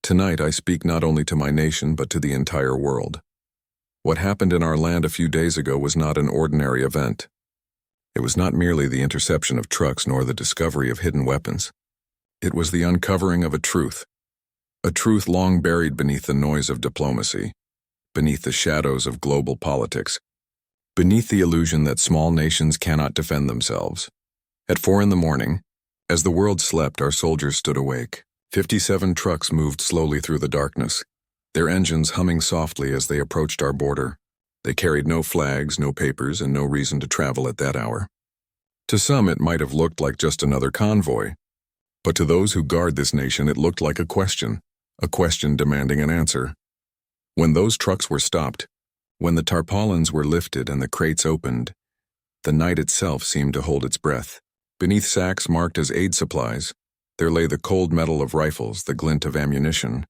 Tonight I speak not only to my nation but to the entire world. What happened in our land a few days ago was not an ordinary event. It was not merely the interception of trucks nor the discovery of hidden weapons. It was the uncovering of a truth long buried beneath the noise of diplomacy, beneath the shadows of global politics, beneath the illusion that small nations cannot defend themselves. At 4 a.m, as the world slept, our soldiers stood awake. 57 trucks moved slowly through the darkness, their engines humming softly as they approached our border. They carried no flags, no papers, and no reason to travel at that hour. To some, it might have looked like just another convoy, but to those who guard this nation, it looked like a question demanding an answer. When those trucks were stopped, when the tarpaulins were lifted and the crates opened, the night itself seemed to hold its breath. Beneath sacks marked as aid supplies, there lay the cold metal of rifles, the glint of ammunition,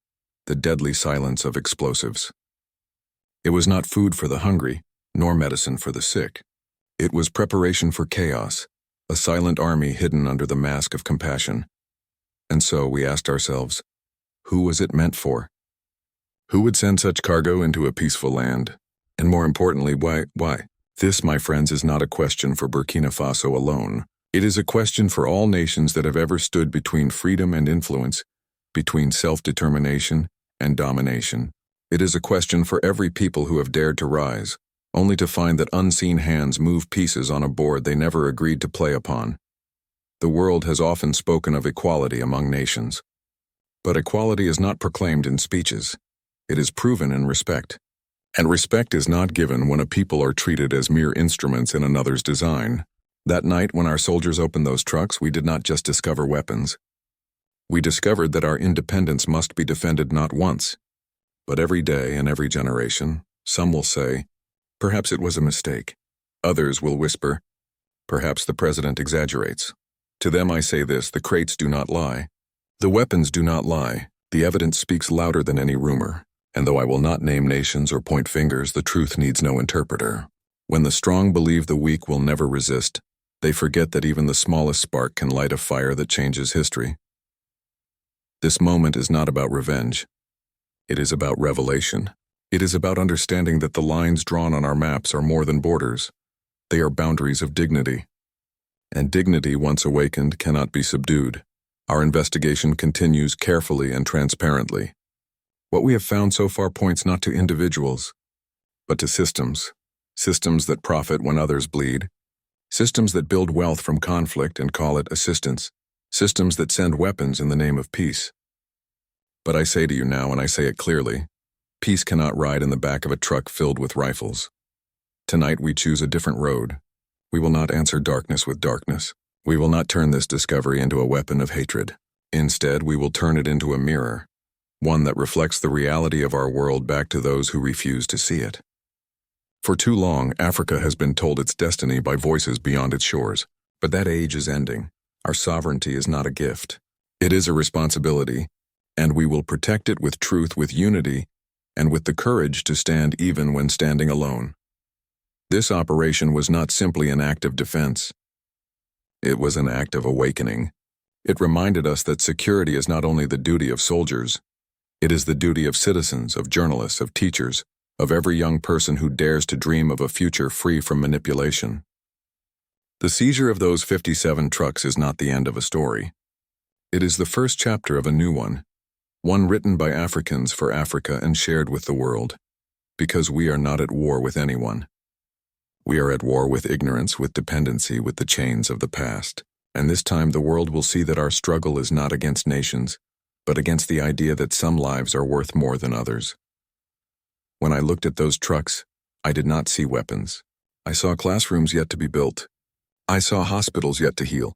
the deadly silence of explosives. It was not food for the hungry, nor medicine for the sick. It was preparation for chaos, a silent army hidden under the mask of compassion. And so we asked ourselves, who was it meant for? Who would send such cargo into a peaceful land? And more importantly, why? This, my friends, is not a question for Burkina Faso alone. It is a question for all nations that have ever stood between freedom and influence, between self-determination and domination. It is a question for every people who have dared to rise, only to find that unseen hands move pieces on a board they never agreed to play upon. The world has often spoken of equality among nations. But equality is not proclaimed in speeches. It is proven in respect. And respect is not given when a people are treated as mere instruments in another's design. That night when our soldiers opened those trucks, we did not just discover weapons. We discovered that our independence must be defended not once, but every day and every generation. Some will say, perhaps it was a mistake. Others will whisper, perhaps the president exaggerates. To them I say this: the crates do not lie. The weapons do not lie. The evidence speaks louder than any rumor. And though I will not name nations or point fingers, the truth needs no interpreter. When the strong believe the weak will never resist, they forget that even the smallest spark can light a fire that changes history. This moment is not about revenge. It is about revelation. It is about understanding that the lines drawn on our maps are more than borders. They are boundaries of dignity. And dignity, once awakened, cannot be subdued. Our investigation continues carefully and transparently. What we have found so far points not to individuals, but to systems. Systems that profit when others bleed. Systems that build wealth from conflict and call it assistance. Systems that send weapons in the name of peace. But I say to you now, and I say it clearly, peace cannot ride in the back of a truck filled with rifles. Tonight we choose a different road. We will not answer darkness with darkness. We will not turn this discovery into a weapon of hatred. Instead, we will turn it into a mirror, one that reflects the reality of our world back to those who refuse to see it. For too long, Africa has been told its destiny by voices beyond its shores. But that age is ending. Our sovereignty is not a gift. It is a responsibility, and we will protect it with truth, with unity, and with the courage to stand even when standing alone. This operation was not simply an act of defense. It was an act of awakening. It reminded us that security is not only the duty of soldiers, it is the duty of citizens, of journalists, of teachers, of every young person who dares to dream of a future free from manipulation. The seizure of those 57 trucks is not the end of a story. It is the first chapter of a new one written by Africans for Africa and shared with the world, because we are not at war with anyone. We are at war with ignorance, with dependency, with the chains of the past. And this time the world will see that our struggle is not against nations, but against the idea that some lives are worth more than others. When I looked at those trucks, I did not see weapons. I saw classrooms yet to be built. I saw hospitals yet to heal.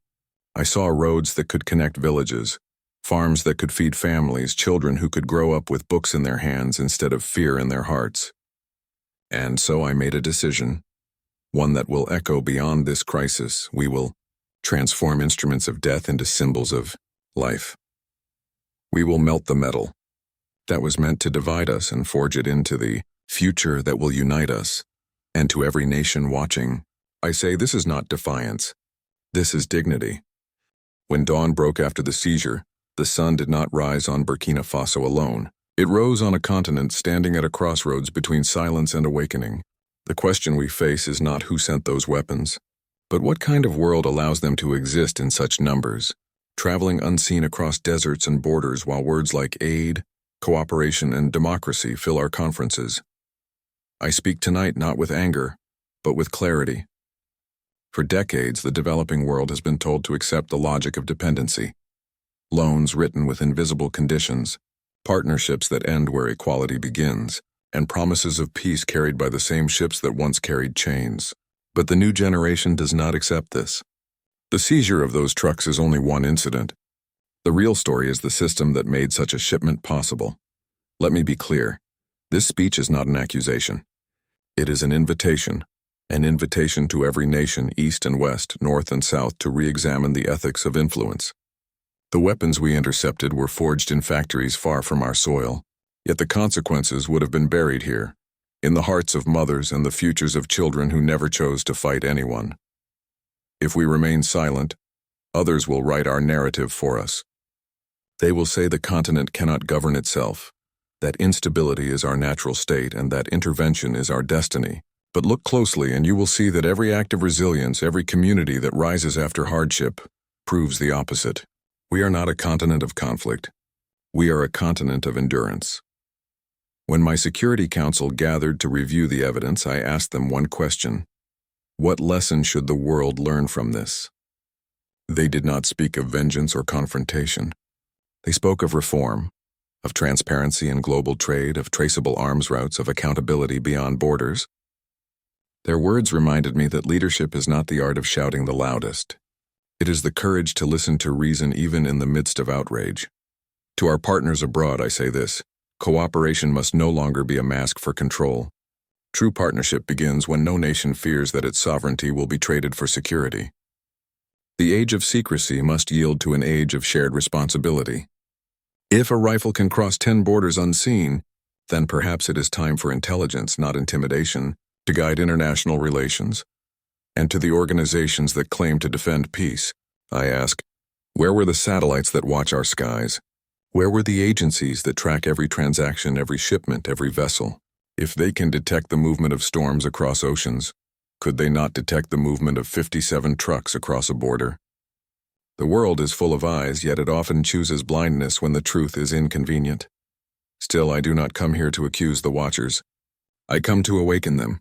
I saw roads that could connect villages, farms that could feed families, children who could grow up with books in their hands instead of fear in their hearts. And so I made a decision, one that will echo beyond this crisis. We will transform instruments of death into symbols of life. We will melt the metal that was meant to divide us and forge it into the future that will unite us. And to every nation watching, I say this is not defiance. This is dignity. When dawn broke after the seizure, The sun did not rise on Burkina Faso alone. It rose on a continent standing at a crossroads between silence and awakening. The question we face is not who sent those weapons, but what kind of world allows them to exist in such numbers, traveling unseen across deserts and borders while words like aid, cooperation, and democracy fill our conferences. I speak tonight not with anger, but with clarity. For decades, the developing world has been told to accept the logic of dependency. Loans written with invisible conditions, partnerships that end where equality begins, and promises of peace carried by the same ships that once carried chains. But the new generation does not accept this. The seizure of those trucks is only one incident. The real story is the system that made such a shipment possible. Let me be clear. This speech is not an accusation. It is an invitation to every nation, east and west, north and south, to re-examine the ethics of influence. The weapons we intercepted were forged in factories far from our soil, yet the consequences would have been buried here, in the hearts of mothers and the futures of children who never chose to fight anyone. If we remain silent, others will write our narrative for us. They will say the continent cannot govern itself, that instability is our natural state, and that intervention is our destiny. But look closely and you will see that every act of resilience, every community that rises after hardship, proves the opposite. We are not a continent of conflict. We are a continent of endurance. When my Security Council gathered to review the evidence, I asked them one question. What lesson should the world learn from this? They did not speak of vengeance or confrontation. They spoke of reform, of transparency in global trade, of traceable arms routes, of accountability beyond borders. Their words reminded me that leadership is not the art of shouting the loudest. It is the courage to listen to reason even in the midst of outrage. To our partners abroad, I say this: cooperation must no longer be a mask for control. True partnership begins when no nation fears that its sovereignty will be traded for security. The age of secrecy must yield to an age of shared responsibility. If a rifle can cross 10 borders unseen, then perhaps it is time for intelligence, not intimidation, to guide international relations. And to the organizations that claim to defend peace, I ask, where were the satellites that watch our skies? Where were the agencies that track every transaction, every shipment, every vessel? If they can detect the movement of storms across oceans, could they not detect the movement of 57 trucks across a border? The world is full of eyes, yet it often chooses blindness when the truth is inconvenient. Still, I do not come here to accuse the watchers. I come to awaken them.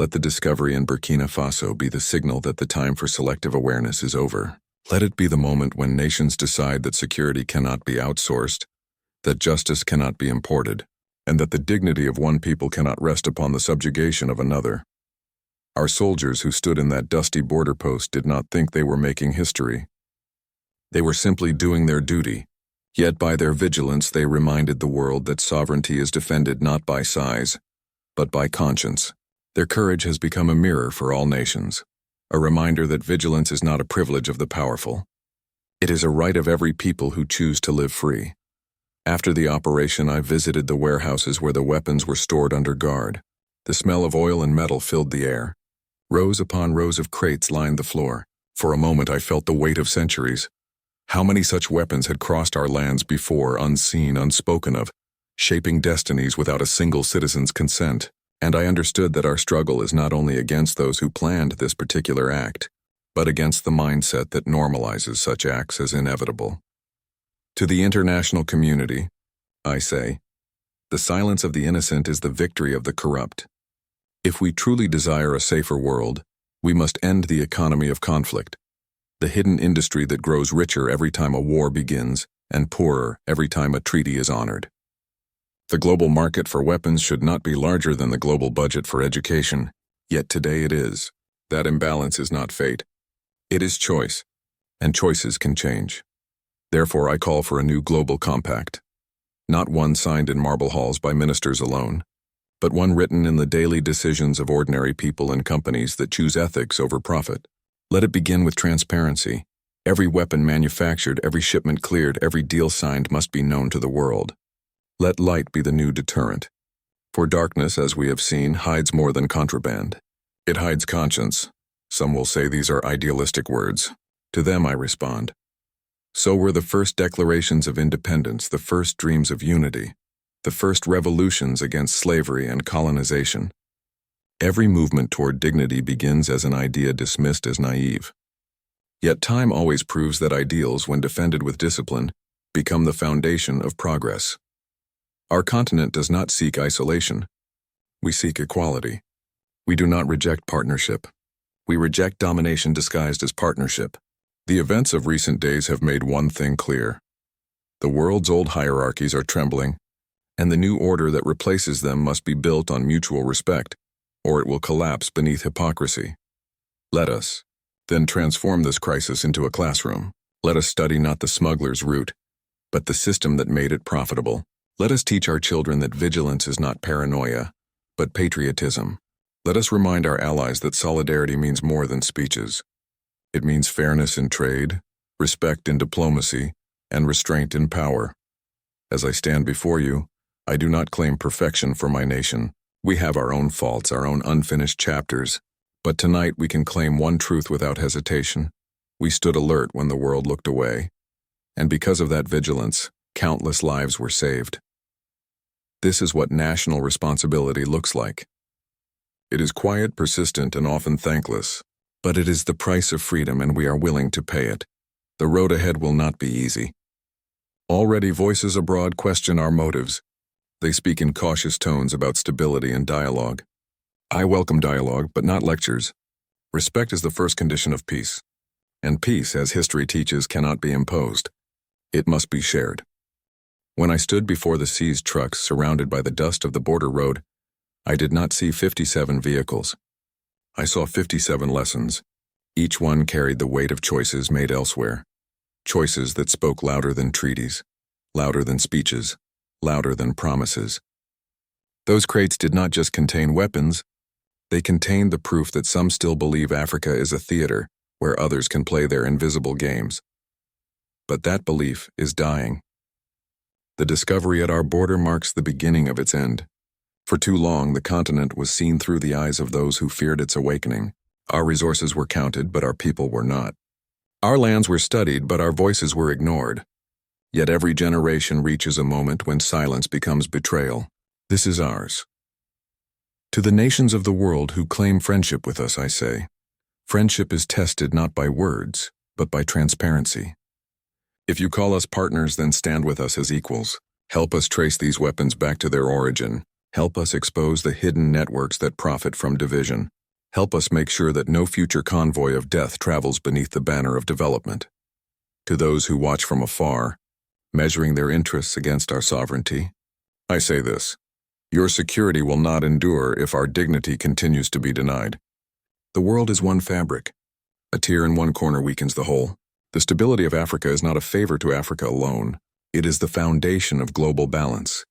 Let the discovery in Burkina Faso be the signal that the time for selective awareness is over. Let it be the moment when nations decide that security cannot be outsourced, that justice cannot be imported, and that the dignity of one people cannot rest upon the subjugation of another. Our soldiers who stood in that dusty border post did not think they were making history. They were simply doing their duty, yet by their vigilance they reminded the world that sovereignty is defended not by size, but by conscience. Their courage has become a mirror for all nations, a reminder that vigilance is not a privilege of the powerful. It is a right of every people who choose to live free. After the operation, I visited the warehouses where the weapons were stored under guard. The smell of oil and metal filled the air. Rows upon rows of crates lined the floor. For a moment I felt the weight of centuries. How many such weapons had crossed our lands before, unseen, unspoken of, shaping destinies without a single citizen's consent? And I understood that our struggle is not only against those who planned this particular act, but against the mindset that normalizes such acts as inevitable. To the international community, I say, the silence of the innocent is the victory of the corrupt. If we truly desire a safer world, we must end the economy of conflict, the hidden industry that grows richer every time a war begins and poorer every time a treaty is honored. The global market for weapons should not be larger than the global budget for education, yet today it is. That imbalance is not fate. It is choice, and choices can change. Therefore, I call for a new global compact, not one signed in marble halls by ministers alone, but one written in the daily decisions of ordinary people and companies that choose ethics over profit. Let it begin with transparency. Every weapon manufactured, every shipment cleared, every deal signed must be known to the world. Let light be the new deterrent. For darkness, as we have seen, hides more than contraband. It hides conscience. Some will say these are idealistic words. To them I respond, So were the first declarations of independence, the first dreams of unity, the first revolutions against slavery and colonization. Every movement toward dignity begins as an idea dismissed as naive. Yet time always proves that ideals, when defended with discipline, become the foundation of progress. Our continent does not seek isolation. We seek equality. We do not reject partnership. We reject domination disguised as partnership. The events of recent days have made one thing clear. The world's old hierarchies are trembling, and the new order that replaces them must be built on mutual respect, or it will collapse beneath hypocrisy. Let us, then, transform this crisis into a classroom. Let us study not the smuggler's route, but the system that made it profitable. Let us teach our children that vigilance is not paranoia, but patriotism. Let us remind our allies that solidarity means more than speeches. It means fairness in trade, respect in diplomacy, and restraint in power. As I stand before you, I do not claim perfection for my nation. We have our own faults, our own unfinished chapters, but tonight we can claim one truth without hesitation. We stood alert when the world looked away, and because of that vigilance, countless lives were saved. This is what national responsibility looks like. It is quiet, persistent, and often thankless, but it is the price of freedom, and we are willing to pay it. The road ahead will not be easy. Already voices abroad question our motives. They speak in cautious tones about stability and dialogue. I welcome dialogue, but not lectures. Respect is the first condition of peace. And peace, as history teaches, cannot be imposed. It must be shared. When I stood before the seized trucks surrounded by the dust of the border road, I did not see 57 vehicles. I saw 57 lessons. Each one carried the weight of choices made elsewhere. Choices that spoke louder than treaties, louder than speeches, louder than promises. Those crates did not just contain weapons, they contained the proof that some still believe Africa is a theater where others can play their invisible games. But that belief is dying. The discovery at our border marks the beginning of its end. For too long, the continent was seen through the eyes of those who feared its awakening. Our resources were counted, but our people were not. Our lands were studied, but our voices were ignored. Yet every generation reaches a moment when silence becomes betrayal. This is ours. To the nations of the world who claim friendship with us, I say, friendship is tested not by words, but by transparency. If you call us partners, then stand with us as equals. Help us trace these weapons back to their origin. Help us expose the hidden networks that profit from division. Help us make sure that no future convoy of death travels beneath the banner of development. To those who watch from afar, measuring their interests against our sovereignty, I say this: your security will not endure if our dignity continues to be denied. The world is one fabric. A tear in one corner weakens the whole. The stability of Africa is not a favor to Africa alone. It is the foundation of global balance.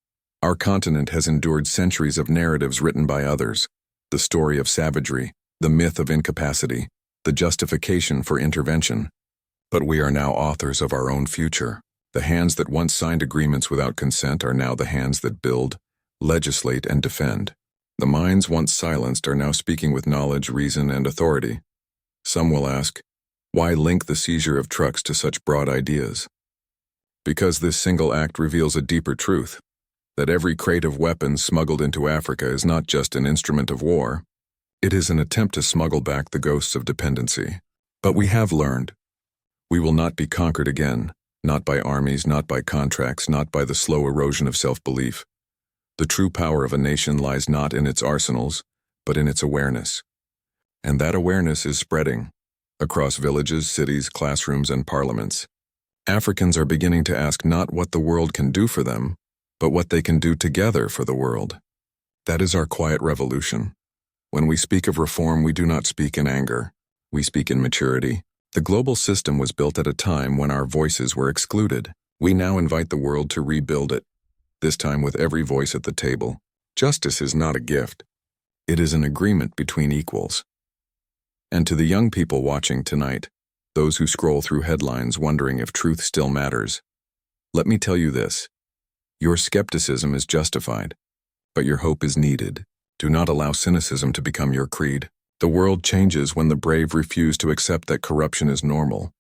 Our continent has endured centuries of narratives written by others: the story of savagery, the myth of incapacity, the justification for intervention. But we are now authors of our own future. The hands that once signed agreements without consent are now the hands that build, legislate, and defend. The minds once silenced are now speaking with knowledge, reason, and authority. Some will ask, why link the seizure of trucks to such broad ideas? Because this single act reveals a deeper truth, that every crate of weapons smuggled into Africa is not just an instrument of war. It is an attempt to smuggle back the ghosts of dependency. But we have learned. We will not be conquered again, not by armies, not by contracts, not by the slow erosion of self-belief. The true power of a nation lies not in its arsenals, but in its awareness. And that awareness is spreading across villages, cities, classrooms, and parliaments. Africans are beginning to ask not what the world can do for them, but what they can do together for the world. That is our quiet revolution. When we speak of reform, we do not speak in anger. We speak in maturity. The global system was built at a time when our voices were excluded. We now invite the world to rebuild it, this time with every voice at the table. Justice is not a gift. It is an agreement between equals. And to the young people watching tonight, those who scroll through headlines wondering if truth still matters, let me tell you this: your skepticism is justified, but your hope is needed. Do not allow cynicism to become your creed. The world changes when the brave refuse to accept that corruption is normal.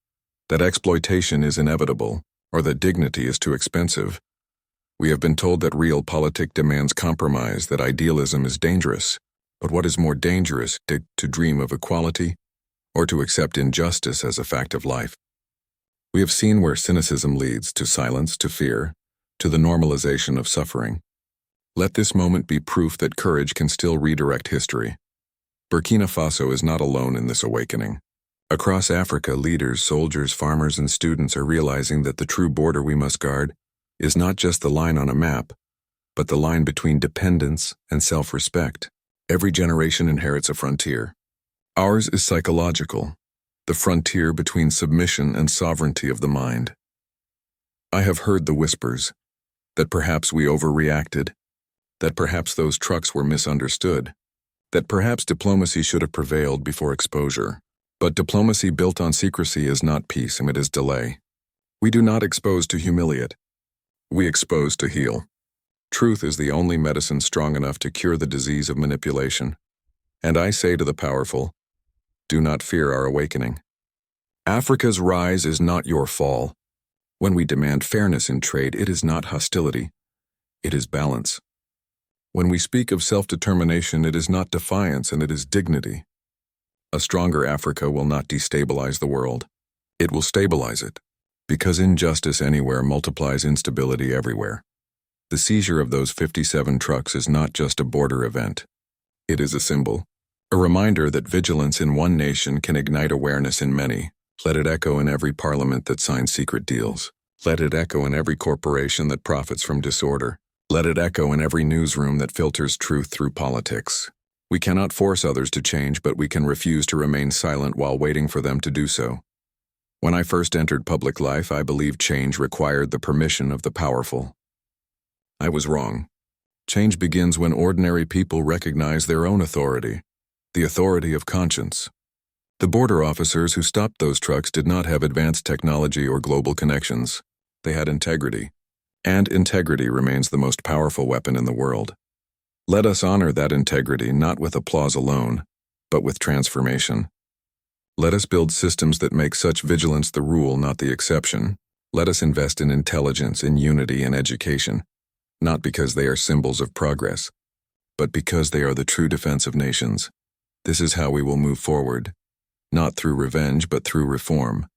that exploitation is inevitable, or that dignity is too expensive. We have been told that realpolitik demands compromise, that idealism is dangerous. But what is more dangerous, to dream of equality, or to accept injustice as a fact of life? We have seen where cynicism leads, to silence, to fear, to the normalization of suffering. Let this moment be proof that courage can still redirect history. Burkina Faso is not alone in this awakening. Across Africa, leaders, soldiers, farmers, and students are realizing that the true border we must guard is not just the line on a map, but the line between dependence and self-respect. Every generation inherits a frontier. Ours is psychological, the frontier between submission and sovereignty of the mind. I have heard the whispers that perhaps we overreacted, that perhaps those trucks were misunderstood, that perhaps diplomacy should have prevailed before exposure. But diplomacy built on secrecy is not peace, and it is delay. We do not expose to humiliate. We expose to heal. Truth is the only medicine strong enough to cure the disease of manipulation. And I say to the powerful, do not fear our awakening. Africa's rise is not your fall. When we demand fairness in trade, it is not hostility. It is balance. When we speak of self-determination, it is not defiance, and it is dignity. A stronger Africa will not destabilize the world. It will stabilize it, because injustice anywhere multiplies instability everywhere. The seizure of those 57 trucks is not just a border event. It is a symbol, a reminder that vigilance in one nation can ignite awareness in many. Let it echo in every parliament that signs secret deals. Let it echo in every corporation that profits from disorder. Let it echo in every newsroom that filters truth through politics. We cannot force others to change, but we can refuse to remain silent while waiting for them to do so. When I first entered public life, I believed change required the permission of the powerful. I was wrong. Change begins when ordinary people recognize their own authority, the authority of conscience. The border officers who stopped those trucks did not have advanced technology or global connections. They had integrity, and integrity remains the most powerful weapon in the world. Let us honor that integrity not with applause alone, but with transformation. Let us build systems that make such vigilance the rule, not the exception. Let us invest in intelligence, in unity, and education, not because they are symbols of progress, but because they are the true defense of nations. This is how we will move forward, not through revenge, but through reform,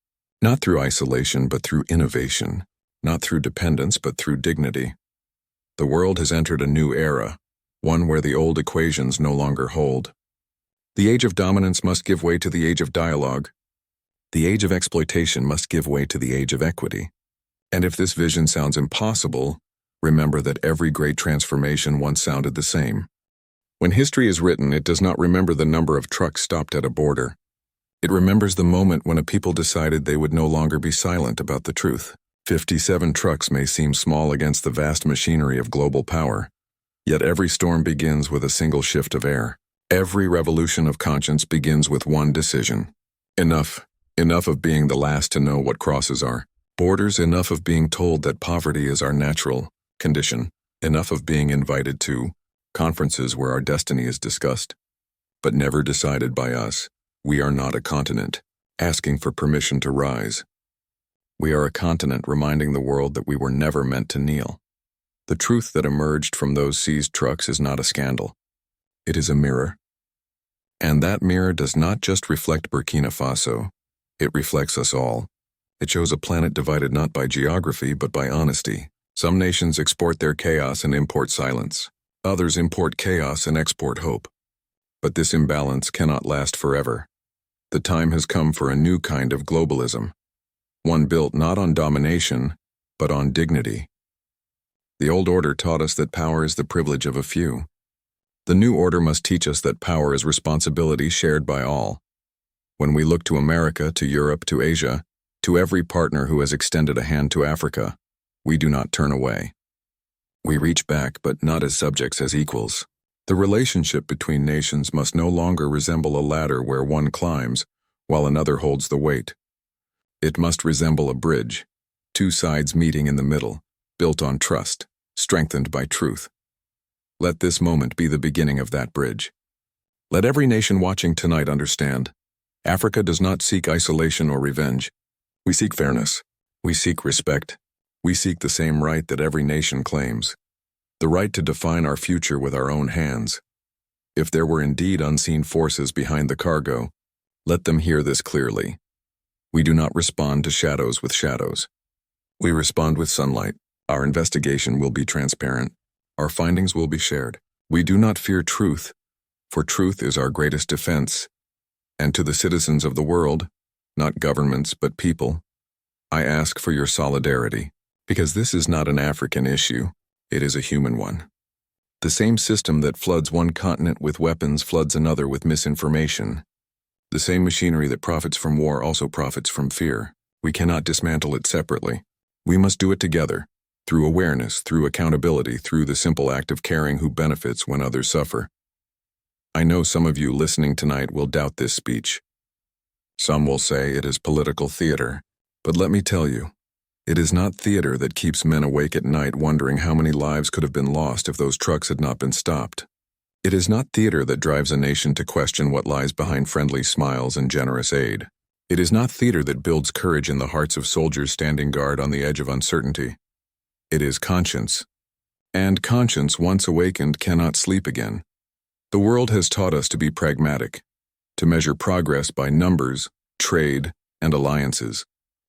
not through isolation, but through innovation, not through dependence, but through dignity. The world has entered a new era, one where the old equations no longer hold. The age of dominance must give way to the age of dialogue. The age of exploitation must give way to the age of equity. And if this vision sounds impossible, remember that every great transformation once sounded the same. When history is written, it does not remember the number of trucks stopped at a border. It remembers the moment when a people decided they would no longer be silent about the truth. 57 trucks may seem small against the vast machinery of global power. Yet every storm begins with a single shift of air. Every revolution of conscience begins with one decision. Enough. Enough of being the last to know what crosses are. Borders. Enough of being told that poverty is our natural condition. Enough of being invited to conferences where our destiny is discussed, but never decided by us. We are not a continent, asking for permission to rise. We are a continent reminding the world that we were never meant to kneel. The truth that emerged from those seized trucks is not a scandal. It is a mirror. And that mirror does not just reflect Burkina Faso. It reflects us all. It shows a planet divided not by geography but by honesty. Some nations export their chaos and import silence. Others import chaos and export hope. But this imbalance cannot last forever. The time has come for a new kind of globalism. One built not on domination, but on dignity. The old order taught us that power is the privilege of a few. The new order must teach us that power is responsibility shared by all. When we look to America, to Europe, to Asia, to every partner who has extended a hand to Africa, we do not turn away. We reach back, but not as subjects, as equals. The relationship between nations must no longer resemble a ladder where one climbs while another holds the weight. It must resemble a bridge, two sides meeting in the middle, built on trust, strengthened by truth. Let this moment be the beginning of that bridge. Let every nation watching tonight understand, Africa does not seek isolation or revenge. We seek fairness. We seek respect. We seek the same right that every nation claims. The right to define our future with our own hands. If there were indeed unseen forces behind the cargo, let them hear this clearly. We do not respond to shadows with shadows. We respond with sunlight. Our investigation will be transparent. Our findings will be shared. We do not fear truth, for truth is our greatest defense. And to the citizens of the world, not governments but people, I ask for your solidarity, because this is not an African issue, it is a human one. The same system that floods one continent with weapons floods another with misinformation. The same machinery that profits from war also profits from fear. We cannot dismantle it separately. We must do it together, through awareness, through accountability, through the simple act of caring who benefits when others suffer. I know some of you listening tonight will doubt this speech. Some will say it is political theater, but let me tell you, it is not theater that keeps men awake at night wondering how many lives could have been lost if those trucks had not been stopped. It is not theater that drives a nation to question what lies behind friendly smiles and generous aid. It is not theater that builds courage in the hearts of soldiers standing guard on the edge of uncertainty. It is conscience. And conscience, once awakened, cannot sleep again. The world has taught us to be pragmatic, to measure progress by numbers, trade, and alliances.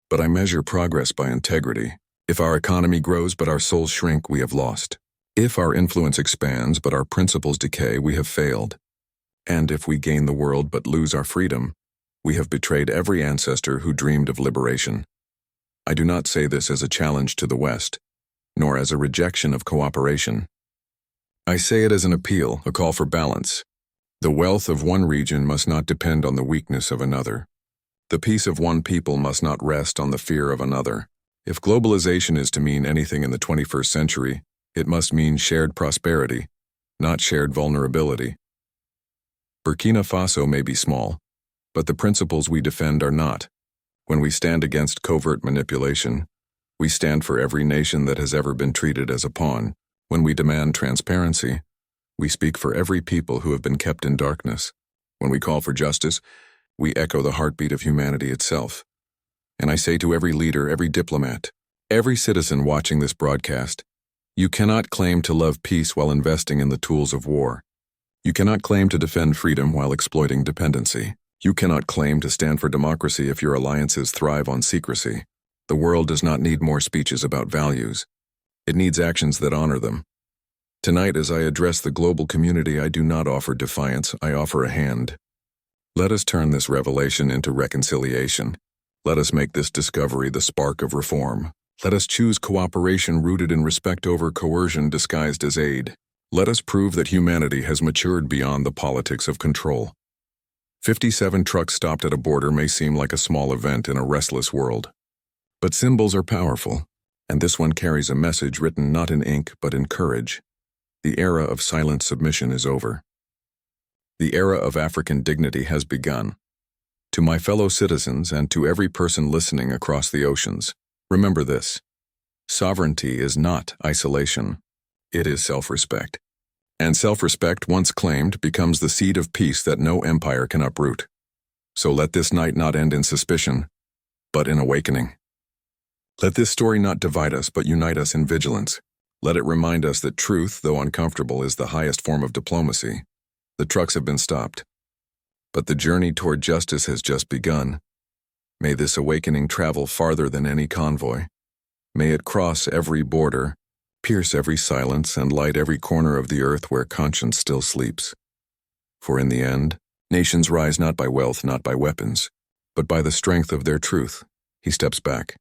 But I measure progress by integrity. If our economy grows but our souls shrink, we have lost. If our influence expands but our principles decay, we have failed. And if we gain the world but lose our freedom, we have betrayed every ancestor who dreamed of liberation. I do not say this as a challenge to the West, nor as a rejection of cooperation. I say it as an appeal, a call for balance. The wealth of one region must not depend on the weakness of another. The peace of one people must not rest on the fear of another. If globalization is to mean anything in the 21st century, it must mean shared prosperity, not shared vulnerability. Burkina Faso may be small, but the principles we defend are not. When we stand against covert manipulation, we stand for every nation that has ever been treated as a pawn. When we demand transparency, we speak for every people who have been kept in darkness. When we call for justice, we echo the heartbeat of humanity itself. And I say to every leader, every diplomat, every citizen watching this broadcast, you cannot claim to love peace while investing in the tools of war. You cannot claim to defend freedom while exploiting dependency. You cannot claim to stand for democracy if your alliances thrive on secrecy. The world does not need more speeches about values. It needs actions that honor them. Tonight, as I address the global community, I do not offer defiance, I offer a hand. Let us turn this revelation into reconciliation. Let us make this discovery the spark of reform. Let us choose cooperation rooted in respect over coercion disguised as aid. Let us prove that humanity has matured beyond the politics of control. 57 trucks stopped at a border may seem like a small event in a restless world. But symbols are powerful, and this one carries a message written not in ink but in courage. The era of silent submission is over. The era of African dignity has begun. To my fellow citizens and to every person listening across the oceans, remember this: sovereignty is not isolation, it is self-respect. And self-respect, once claimed, becomes the seed of peace that no empire can uproot. So let this night not end in suspicion, but in awakening. Let this story not divide us, but unite us in vigilance. Let it remind us that truth, though uncomfortable, is the highest form of diplomacy. The trucks have been stopped, but the journey toward justice has just begun. May this awakening travel farther than any convoy. May it cross every border, pierce every silence, and light every corner of the earth where conscience still sleeps. For in the end, nations rise not by wealth, not by weapons, but by the strength of their truth. He steps back.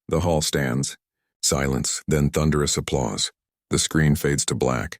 The hall stands. Silence, then thunderous applause. The screen fades to black.